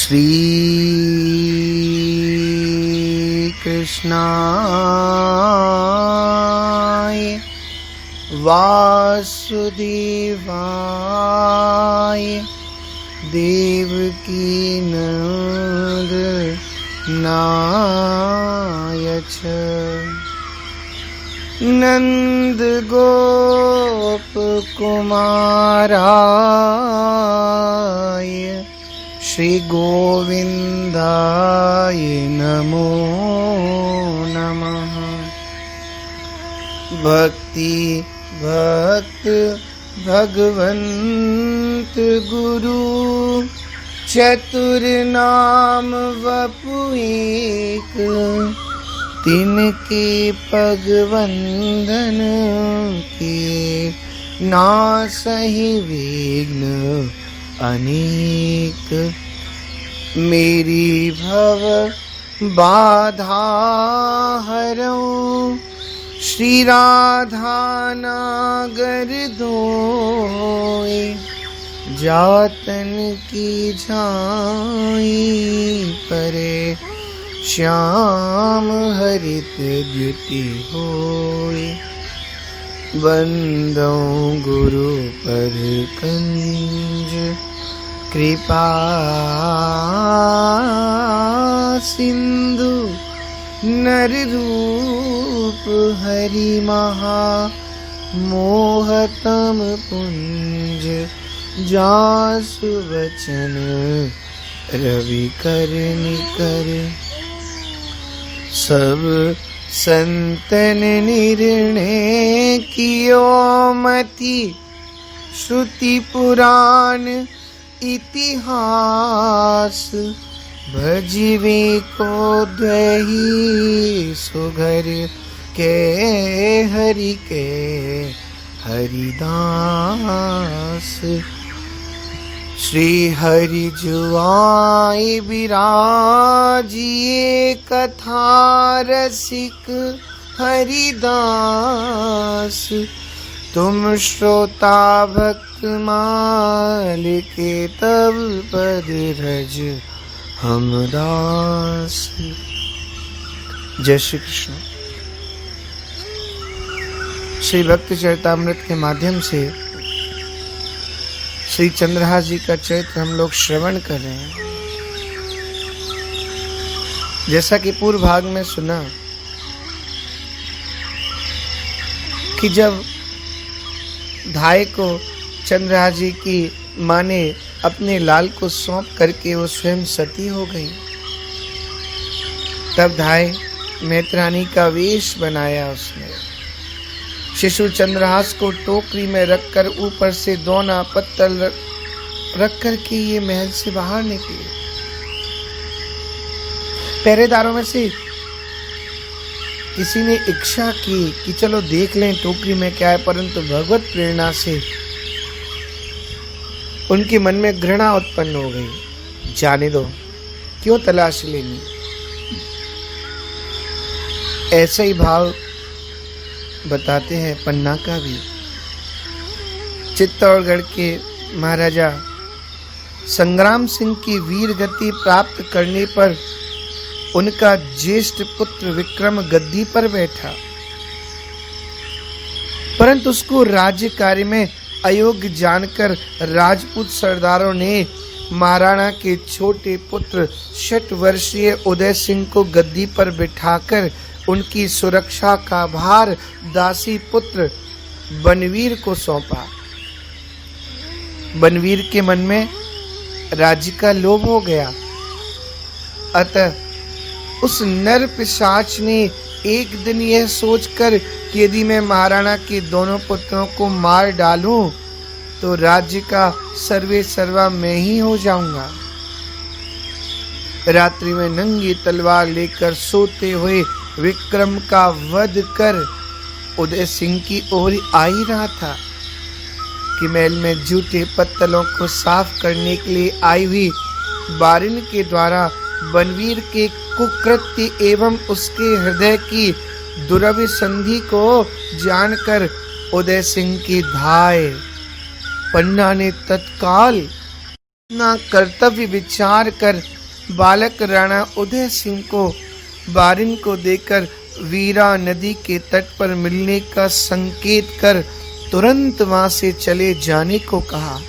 श्री कृष्णाय वासुदेवाय देवकी नंदनाय च नंद गोप कुमाराय श्री गोविंदाय नमो नमः। भक्ति भक्त भगवंत गुरु चतुर नाम वपु एक, तिनके पगवंदन के नासहि विघ्न अनेक। मेरी भव बाधा हरऊं श्री राधा नागर दोए, जातन की झाई परे श्याम हरित द्युति होए। बंदो गुरु पर कंज कृपा सिंधु नर रूप हरि महा मोहतम पुंज जासु वचन रवि कर निकर। सब संतन निर्णय कियो मति, श्रुति पुराण इतिहास भजिवे को द्वही सुघर के हरि के हरिदास। श्री हरि जुआई विराजिए कथा रसिक हरिदास। तुम श्रोता भक्त मालिके तब पद रज हम दास। जय श्री कृष्ण। श्री भक्त चरितामृत के माध्यम से श्री चंद्रहास जी का चरित्र हम लोग श्रवण कर रहे हैं। जैसा कि पूर्व भाग में सुना कि जब धाय को चंद्रहास जी की माँ ने अपने लाल को सौंप करके वो स्वयं सती हो गई, तब धाय मैत्रानी का वेश बनाया। उसने शिशु चंद्रहास को टोकरी में रखकर ऊपर से दोना पत्तल रख कर के ये महल से बाहर निकले। पहरेदारों में से किसी ने इच्छा की कि चलो देख लें टोकरी में क्या है, परंतु भगवत प्रेरणा से उनके मन में घृणा उत्पन्न हो गई। जाने दो, क्यों तलाश लेनी। ऐसा ही भाव बताते हैं पन्ना का भी। चित्तौड़गढ़ के महाराजा संग्राम सिंह की वीर गति प्राप्त करने पर उनका ज्येष्ठ पुत्र विक्रम गद्दी पर बैठा, परंतु उसको राज्य कार्य में अयोग्य जानकर राजपूत सरदारों ने महाराणा के छोटे पुत्र 6 वर्षीय उदय सिंह को गद्दी पर बिठाकर उनकी सुरक्षा का भार दासी पुत्र बनवीर को सौंपा। बनवीर के मन में राज्य का लोभ हो गया, अतः उस नर पिशाच ने एक दिन यह सोचकर कि यदि मैं महाराणा के दोनों पुत्रों को मार डालूं तो राज्य का सर्वे सर्वा मैं ही हो जाऊंगा। रात्रि में नंगी तलवार लेकर सोते हुए विक्रम का वध कर उदय सिंह की ओर आ ही रहा था कि महल में जूठे पत्तलों को साफ करने के लिए आई हुई बारिन के द्वारा बनवीर के कुकृत्य एवं उसके हृदय की दुरभिसंधि को जानकर उदय सिंह की धाय पन्ना ने तत्काल अपना कर्तव्य विचार कर बालक राणा उदय सिंह को बारिन को देकर वीरा नदी के तट पर मिलने का संकेत कर तुरंत वहां से चले जाने को कहा।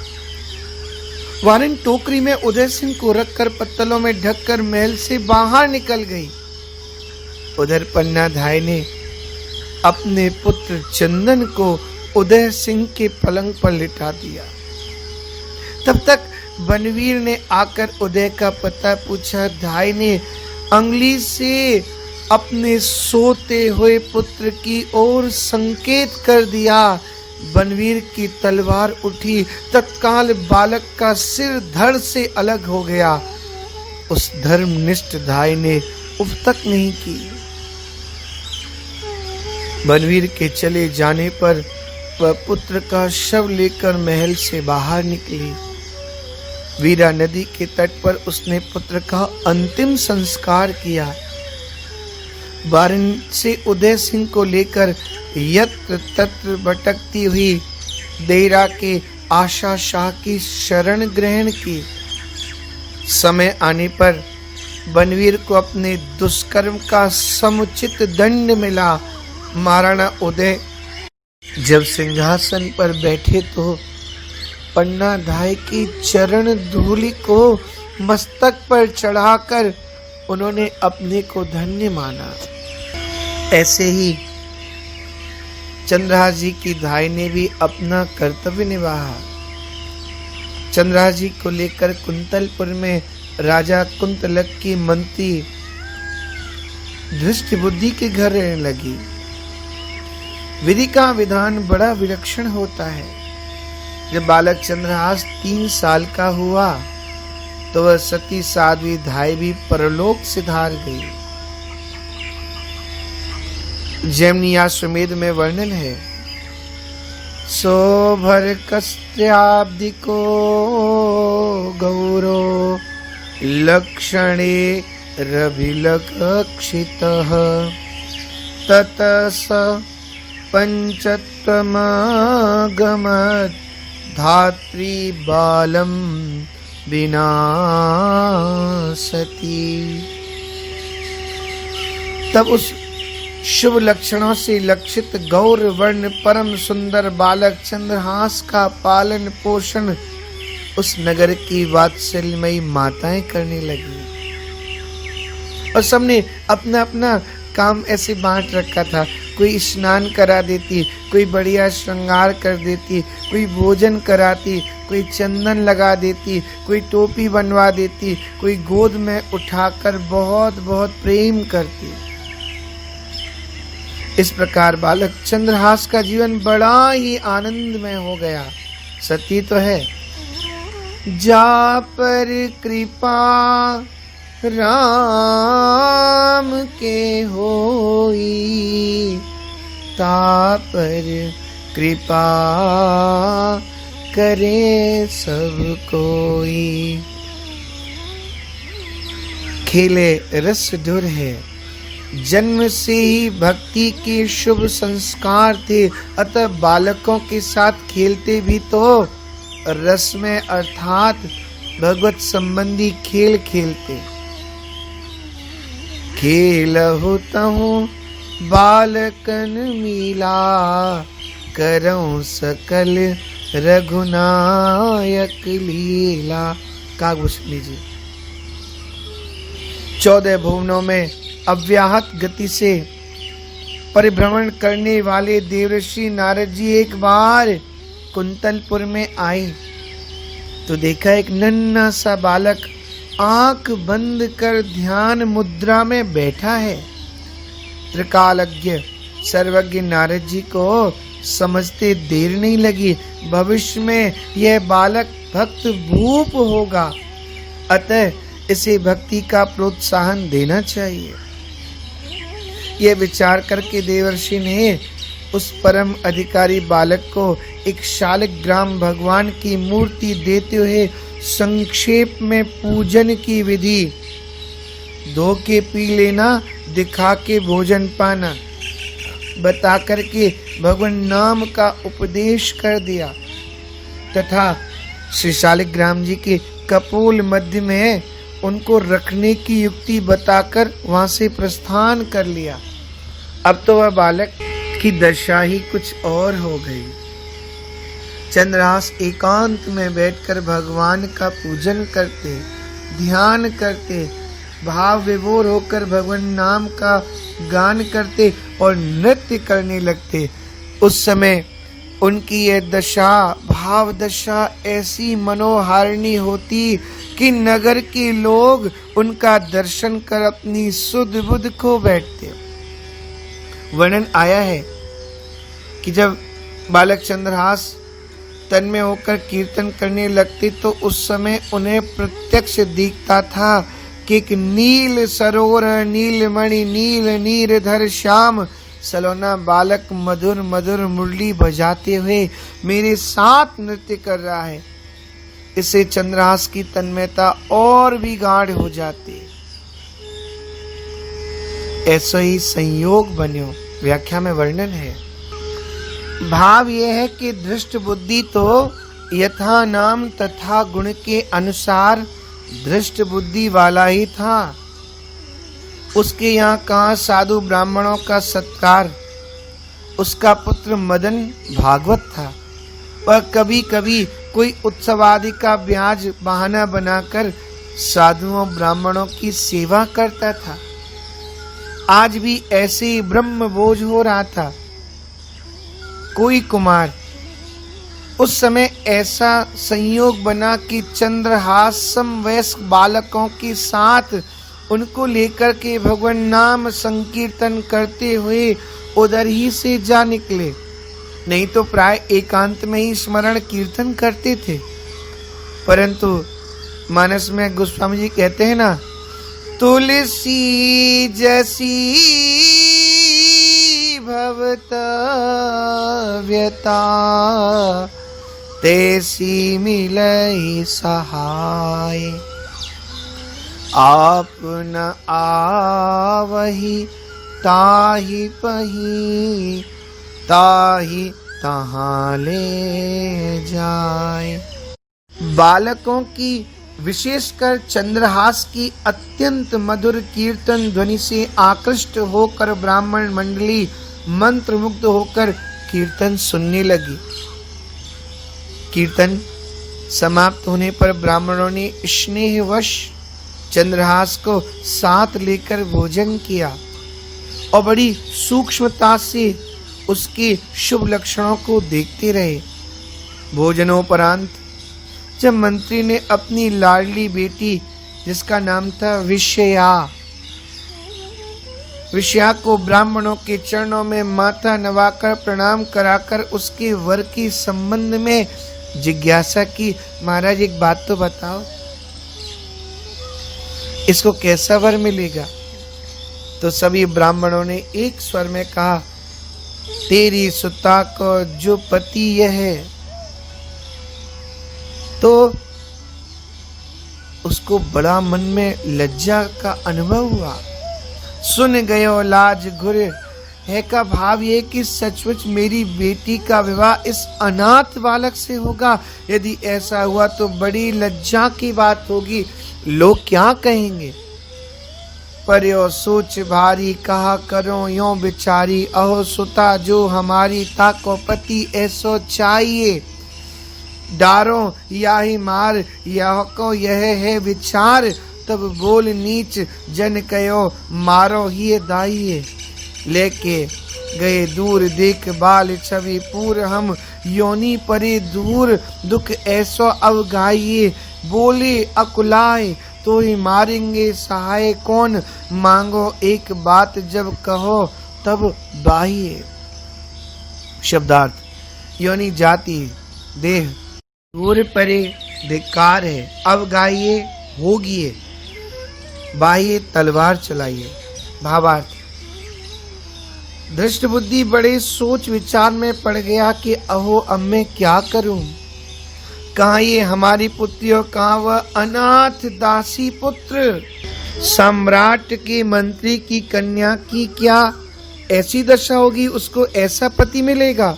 वारिन टोकरी में उदय सिंह को रखकर पत्तलों में ढककर महल से बाहर निकल गई। उधर पन्ना धाय ने अपने पुत्र चंदन को उदय सिंह के पलंग पर लिटा दिया। तब तक बनवीर ने आकर उदय का पता पूछा। धाय ने अंगुली से अपने सोते हुए पुत्र की ओर संकेत कर दिया। बनवीर की तलवार उठी, तत्काल बालक का सिर धड़ से अलग हो गया। उस धर्मनिष्ठ धाय ने उफ तक नहीं की। बनवीर के चले जाने पर वह पुत्र का शव लेकर महल से बाहर निकली। वीरा नदी के तट पर उसने पुत्र का अंतिम संस्कार किया। बारिन से उदय सिंह को लेकर यत्र तत्र भटकती हुई देरा के आशा शाह की शरण ग्रहण की। समय आने पर बनवीर को अपने दुष्कर्म का समुचित दंड मिला। महाराणा उदय जब सिंहासन पर बैठे तो पन्ना धाय की चरण धूलि को मस्तक पर चढ़ाकर उन्होंने अपने को धन्य माना। ऐसे ही चंद्रहास जी की धाय ने भी अपना कर्तव्य निभाया। चंद्रहास जी को लेकर कुंतलपुर में राजा कुंतलक की मंत्री धृष्ट बुद्धि के घर रहने लगी। विधि का विधान बड़ा विलक्षण होता है। जब बालक चंद्रहास 3 साल का हुआ तो वह सती साध्वी धाय भी परलोक सिधार गई। जैमिनीयाश्वमेध में वर्णन है। सोभर कस्त्याब्दिको गौरो लक्षणे रभिलक्षितः ततस पंचत्वमागमत् धात्री बालम विनाशति। तब उस शुभ लक्षणों से लक्षित गौर वर्ण परम सुंदर बालक चंद्रहास का पालन पोषण उस नगर की वात्सल्यमयी माताएं करने लगी। और सबने अपना अपना काम ऐसे बांट रखा था। कोई स्नान करा देती, कोई बढ़िया श्रृंगार कर देती, कोई भोजन कराती, कोई चंदन लगा देती, कोई टोपी बनवा देती, कोई गोद में उठाकर बहुत बहुत प्रेम करती। इस प्रकार बालक चंद्रहास का जीवन बड़ा ही आनंदमय हो गया। सत्य तो है। जा पर कृपा राम के होई, ता पर कृपा करे सब कोई। खेले रस धुर है। जन्म से ही भक्ति के शुभ संस्कार थे, अतः बालकों के साथ खेलते भी तो रस में अर्थात भगवत संबंधी खेल खेलते। खेलहु तहु बालकन मीला, करऊं सकल रघुनायक लीला। कागभूषण लीजिए। 14 भुवनों में अव्याहत गति से परिभ्रमण करने वाले देवर्षि नारद जी एक बार कुंतलपुर में आए तो देखा एक नन्हा सा बालक आंख बंद कर ध्यान मुद्रा में बैठा है। त्रिकालज्ञ सर्वज्ञ नारद जी को समझते देर नहीं लगी। भविष्य में यह बालक भक्त भूप होगा, अतः इसे भक्ति का प्रोत्साहन देना चाहिए। यह विचार करके देवर्षि ने उस परम अधिकारी बालक को एक शालिग्राम भगवान की मूर्ति देते हुए संक्षेप में पूजन की विधि, धो के पी लेना, दिखा के भोजन पाना बता करके भगवान नाम का उपदेश कर दिया तथा श्री शालिग्राम जी के कपोल मध्य में उनको रखने की युक्ति बताकर वहां से प्रस्थान कर लिया। अब तो वह बालक की दशा ही कुछ और हो गई। चंद्रहास एकांत में बैठकर भगवान का पूजन करते, ध्यान करते, भाव विभोर होकर भगवान नाम का गान करते और नृत्य करने लगते। उस समय उनकी यह दशा, भाव दशा ऐसी मनोहारिणी होती कि नगर के लोग उनका दर्शन कर अपनी सुध बुध खो बैठते। वर्णन आया है कि जब बालक चंद्रहास तन्मय होकर कीर्तन करने लगते तो उस समय उन्हें प्रत्यक्ष दिखता था कि एक नील सरोवर, नीलमणि, नील नीरधर श्याम सलोना बालक मधुर मधुर मुरली बजाते हुए मेरे साथ नृत्य कर रहा है। इससे चंद्रहास की तन्मयता और भी गाढ़ हो जाती। ऐसा ही संयोग बन्यो। व्याख्या में वर्णन है। भाव यह है कि दृष्ट बुद्धि तो यथा नाम तथा गुण के अनुसार दृष्ट बुद्धि वाला ही था। उसके यहाँ कहाँ साधु ब्राह्मणों का सत्कार। उसका पुत्र मदन भागवत था। वह कभी कभी कोई उत्सव आदि का ब्याज बहाना बनाकर साधुओं ब्राह्मणों की सेवा करता था। आज भी ऐसे ही ब्रह्म भोज हो रहा था। कोई कुमार, उस समय ऐसा संयोग बना कि चंद्रहास समवयस्क बालकों के साथ उनको लेकर के भगवान नाम संकीर्तन करते हुए उधर ही से जा निकले। नहीं तो प्राय एकांत में ही स्मरण कीर्तन करते थे। परंतु मानस में गोस्वामी जी कहते हैं ना, तुलसी जैसी भवतव्यता तैसी मिलई सहाय, आप न आवही ताहि पही ताहि तहाँ ले जाए। बालकों की, विशेषकर चंद्रहास की अत्यंत मधुर कीर्तन ध्वनि से आकृष्ट होकर ब्राह्मण मंडली मंत्रमुग्ध होकर कीर्तन सुनने लगी। कीर्तन समाप्त होने पर ब्राह्मणों ने स्नेहवश चंद्रहास को साथ लेकर भोजन किया और बड़ी सूक्ष्मता से उसके शुभ लक्षणों को देखते रहे। भोजनोपरांत जब मंत्री ने अपनी लाडली बेटी, जिसका नाम था विषया को ब्राह्मणों के चरणों में माथा नवाकर प्रणाम कराकर उसके वर के संबंध में जिज्ञासा की, महाराज एक बात तो बताओ, इसको कैसा वर मिलेगा? तो सभी ब्राह्मणों ने एक स्वर में कहा, तेरी सुता को जो पति यह है। तो उसको बड़ा मन में लज्जा का अनुभव हुआ। सुन गयो लाज घुर है का भाव ये कि सचमुच मेरी बेटी का विवाह इस अनाथ बालक से होगा। यदि ऐसा हुआ तो बड़ी लज्जा की बात होगी, लोग क्या कहेंगे। पर यो सोच भारी कहा करो यो बिचारी, अहो सुता जो हमारी ताको पति ऐसो चाहिए। डारो या ही मार यह को यह है विचार, तब बोल नीच जन कयो मारो ही दाइये। लेके गए दूर देख बाल छवि पूर, हम योनि परे दूर दुख ऐसो अवगाइये। बोले अकुलाए तो ही मारेंगे सहाय कौन, मांगो एक बात जब कहो तब बाहिए। शब्दार्थ, योनि जाति देह, दूर परे धिक्कार है, अवगाइए होगिए, बाहिए तलवार चलाइए। भावार्थ, दृष्ट बुद्धि बड़े सोच विचार में पड़ गया कि अहो अब मैं क्या करूं। कहाँ ये हमारी पुत्री और कहाँ वह अनाथ दासी पुत्र। सम्राट के मंत्री की कन्या की क्या ऐसी दशा होगी, उसको ऐसा पति मिलेगा?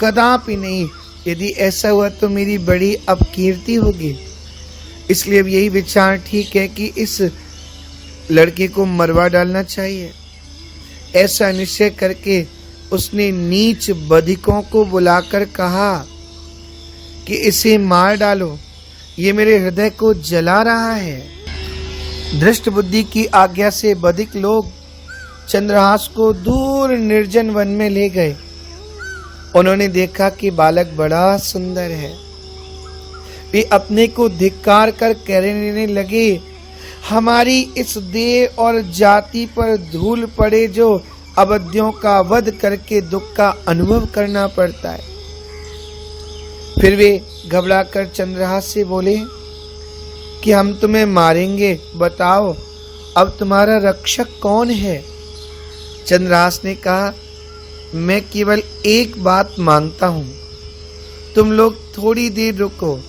कदापि नहीं। यदि ऐसा हुआ तो मेरी बड़ी अपकीर्ति होगी। इसलिए अब यही विचार ठीक है कि इस लड़के को मरवा डालना चाहिए। ऐसा निश्चय करके उसने नीच बधिकों को बुलाकर कहा कि इसे मार डालो, ये मेरे हृदय को जला रहा है। धृष्ट बुद्धि की आज्ञा से बधिक लोग चंद्रहास को दूर निर्जन वन में ले गए। उन्होंने देखा कि बालक बड़ा सुंदर है। वे अपने को धिक्कार कर कहने लगे, हमारी इस देह और जाति पर धूल पड़े जो अबद्धियों का वध करके दुख का अनुभव करना पड़ता है। फिर वे घबराकर चंद्रहास से बोले कि हम तुम्हें मारेंगे, बताओ अब तुम्हारा रक्षक कौन है। चंद्रहास ने कहा, मैं केवल एक बात मांगता हूं, तुम लोग थोड़ी देर रुको,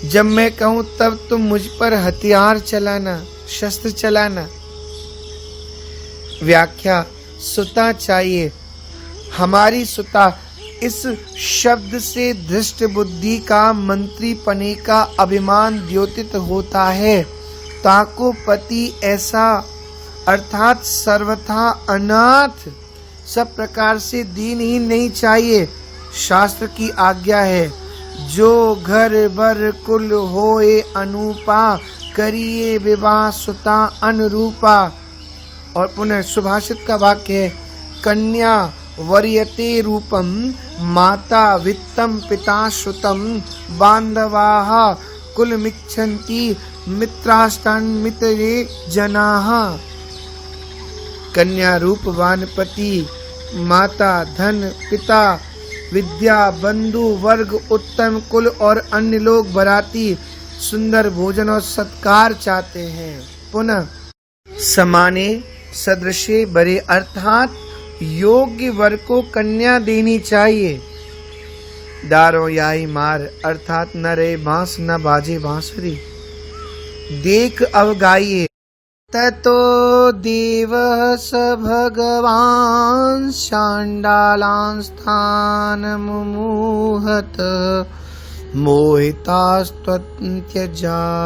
जब मैं कहूं तब तुम मुझ पर हथियार चलाना, शस्त्र चलाना। व्याख्या, सुता चाहिए। हमारी सुता इस शब्द से धृष्ट बुद्धि का मंत्री पने का अभिमान द्योतित होता है। ताको पति ऐसा अर्थात सर्वथा अनाथ, सब प्रकार से दीनहीन नहीं चाहिए। शास्त्र की आज्ञा है, जो घर बर कुल होए अनुपा, करिए विवाह सुता अनुरूपा। और पुनः सुभाषित का वाक्य है, कन्या वरीयते रूपम, माता वित्तम पिता श्रुतम, बांधवाः कुलमिच्छन्ति मित्राष्टान मित्रे जनाः। कन्या रूपवान पति, माता धन, पिता विद्या, बंधु वर्ग, उत्तम कुल और अन्य लोग बराती सुंदर भोजन और सत्कार चाहते हैं। पुनः समाने सदृशे बरे अर्थात योग्य वर को कन्या देनी चाहिए। दारो याई मार अर्थात न रहे बांस न बाजे बांसुरी, देख अवगाइए। ततो देव स भगवान शांडालां स्थान मुमुहत, मोहितास्त्वत्यजा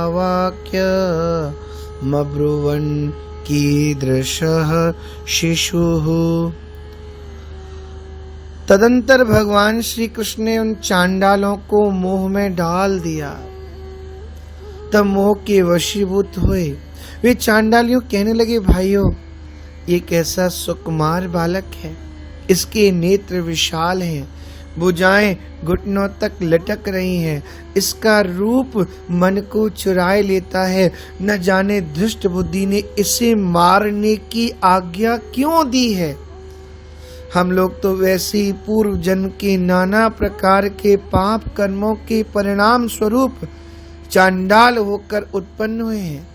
वाक्य मब्रुवन् कीदृशः शिशुः। तदंतर भगवान श्री कृष्ण ने उन चांडालों को मोह में डाल दिया। तब मोह के वशीभूत हुए वे चांडालियों कहने लगे, भाइयों ये कैसा सुकुमार बालक है, इसके नेत्र विशाल हैं, भुजाएं घुटनों तक लटक रही हैं, इसका रूप मन को चुराए लेता है। न जाने दुष्ट बुद्धि ने इसे मारने की आज्ञा क्यों दी है। हम लोग तो वैसे ही पूर्व जन्म के नाना प्रकार के पाप कर्मों के परिणाम स्वरूप चांडाल होकर उत्पन्न हुए हैं।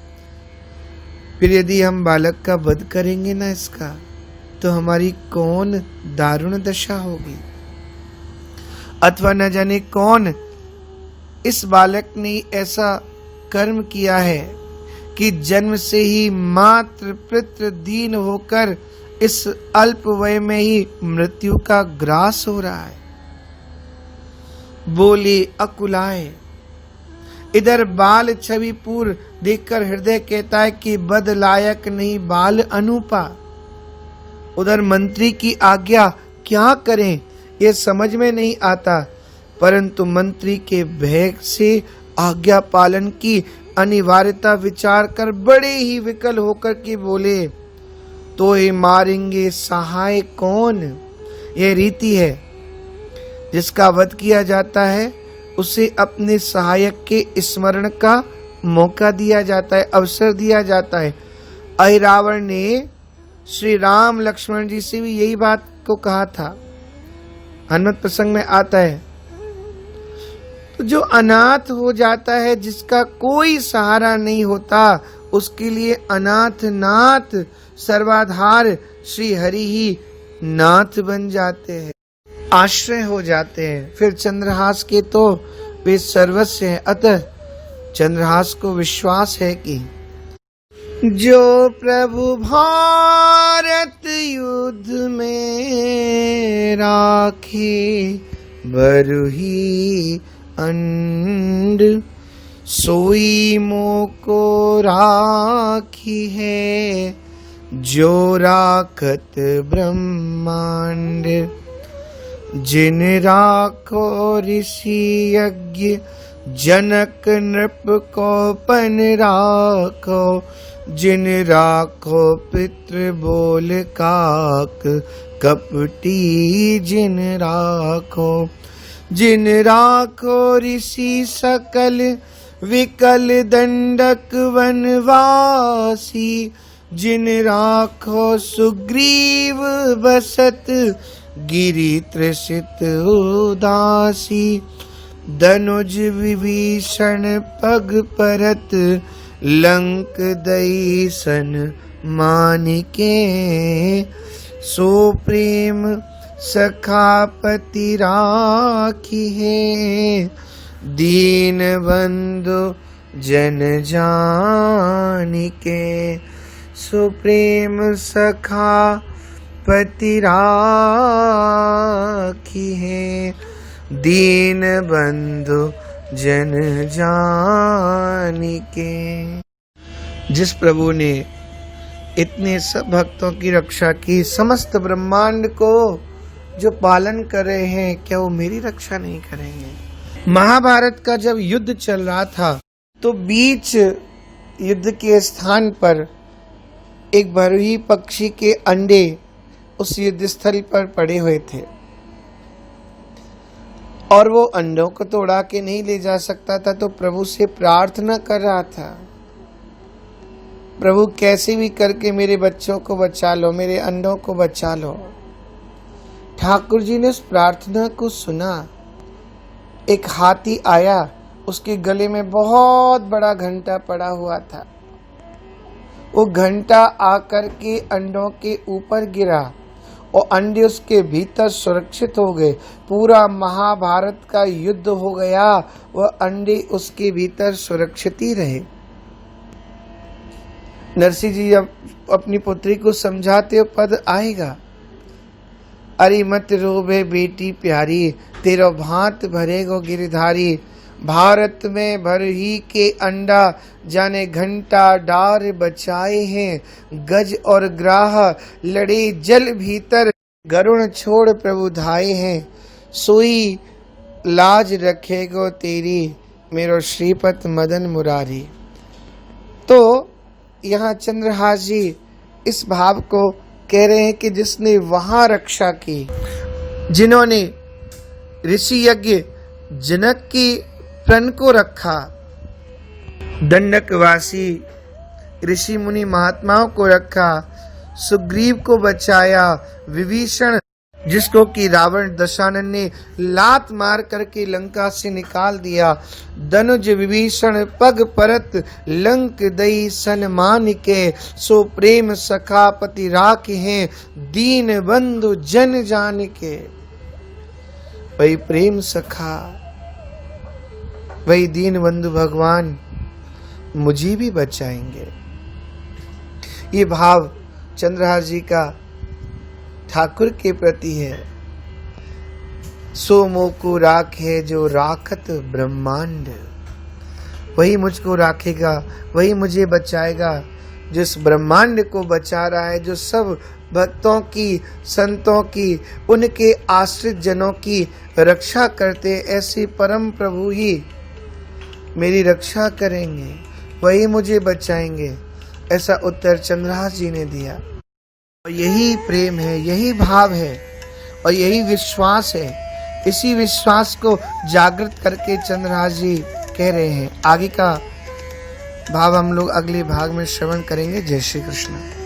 फिर यदि हम बालक का वध करेंगे ना इसका, तो हमारी कौन दारुण दशा होगी। अथवा न जाने कौन इस बालक ने ऐसा कर्म किया है कि जन्म से ही मात्र पितृ दीन होकर इस अल्प वय में ही मृत्यु का ग्रास हो रहा है। बोले अकुलाए। इधर बाल छवि पूर्व देखकर हृदय कहता है कि बद लायक नहीं बाल अनुपा। उधर मंत्री की आज्ञा क्या करें ये समझ में नहीं आता, परंतु मंत्री के भय से आज्ञा पालन की अनिवार्यता विचार कर बड़े ही विकल होकर के बोले, तो ये मारेंगे सहाय कौन। यह रीति है, जिसका वध किया जाता है उसे अपने सहायक के स्मरण का मौका दिया जाता है, अवसर दिया जाता है। अहिरावण ने श्री राम लक्ष्मण जी से भी यही बात को कहा था। हनुमत प्रसंग में आता है, तो जो अनाथ हो जाता है, जिसका कोई सहारा नहीं होता, उसके लिए अनाथ नाथ सर्वाधार श्री हरि ही नाथ बन जाते हैं, आश्रय हो जाते हैं। फिर चंद्रहास के तो वे सर्वस्व हैं। अतः चंद्रहास को विश्वास है कि जो प्रभु भारत युद्ध में राखे, बरु ही अंड सोई मोको राखी है जो राखत ब्रह्मांड। जिन राखो ऋषि यज्ञ जनक नृप को पन राखो। जिन राखो पितृ बोल काक कपटी जिन राखो। जिन राखो ऋषि सकल विकल दंडक वनवासी। जिन राखो सुग्रीव बसत गिरि त्रसित उदासी। धनुज विभीषण पग परत लंक दई सन मानिके। सो प्रेम सखा पति राखी है दीन बंधु जन जानिके। सो प्रेम सखा पति राखी है दीन बंधु जन जानिके। जिस प्रभु ने इतने सब भक्तों की रक्षा की, समस्त ब्रह्मांड को जो पालन कर रहे हैं, क्या वो मेरी रक्षा नहीं करेंगे? महाभारत का जब युद्ध चल रहा था तो बीच युद्ध के स्थान पर एक भरही पक्षी के अंडे उस युद्ध स्थल पर पड़े हुए थे और वो अंडों को तो उड़ा के नहीं ले जा सकता था, तो प्रभु से प्रार्थना कर रहा था, प्रभु कैसे भी करके मेरे बच्चों को बचा लो, मेरे अंडों को बचा लो। ठाकुर जी ने उस प्रार्थना को सुना। एक हाथी आया, उसके गले में बहुत बड़ा घंटा पड़ा हुआ था। वो घंटा आकर के अंडों के ऊपर गिरा और अंडे उसके भीतर सुरक्षित हो गए। पूरा महाभारत का युद्ध हो गया, वह अंडे उसके भीतर सुरक्षित ही रहे। नरसिंह जी जब अपनी पुत्री को समझाते हो पद आएगा, अरे मत रोबे बेटी प्यारी, तेरो भांत भरेगो गिरधारी। भारत में भर ही के अंडा जाने घंटा डार बचाए हैं। गज और ग्राह लड़े जल भीतर, गरुण छोड़ प्रभु धाये हैं। सोई लाज रखेगो तेरी, मेरो श्रीपत मदन मुरारी। तो यहाँ चंद्रहास जी इस भाव को कह रहे हैं कि जिसने वहां रक्षा की, जिन्होंने ऋषि यज्ञ जनक की प्रण को रखा, दंडकवासी ऋषि मुनि महात्माओं को रखा, सुग्रीव को बचाया, विभीषण जिसको कि रावण दशानन ने लात मार करके लंका से निकाल दिया, धनुज विभीषण पग परत लंक दई सन्मान के। सो प्रेम सखा पति राख हैं दीन बंधु जन जान के। वही प्रेम सखा, वही दीन बंधु भगवान मुझे भी बचाएंगे। ये भाव चंद्रहास जी का ठाकुर के प्रति है। सो मोको राख है जो राखत ब्रह्मांड, वही मुझको राखेगा, वही मुझे बचाएगा। जिस ब्रह्मांड को बचा रहा है, जो सब भक्तों की, संतों की, उनके आश्रित जनों की रक्षा करते, ऐसे परम प्रभु ही मेरी रक्षा करेंगे, वही मुझे बचाएंगे। ऐसा उत्तर चंद्रहास जी ने दिया। और यही प्रेम है, यही भाव है और यही विश्वास है। इसी विश्वास को जागृत करके चंद्रहास जी कह रहे हैं। आगे का भाव हम लोग अगले भाग में श्रवण करेंगे। जय श्री कृष्ण।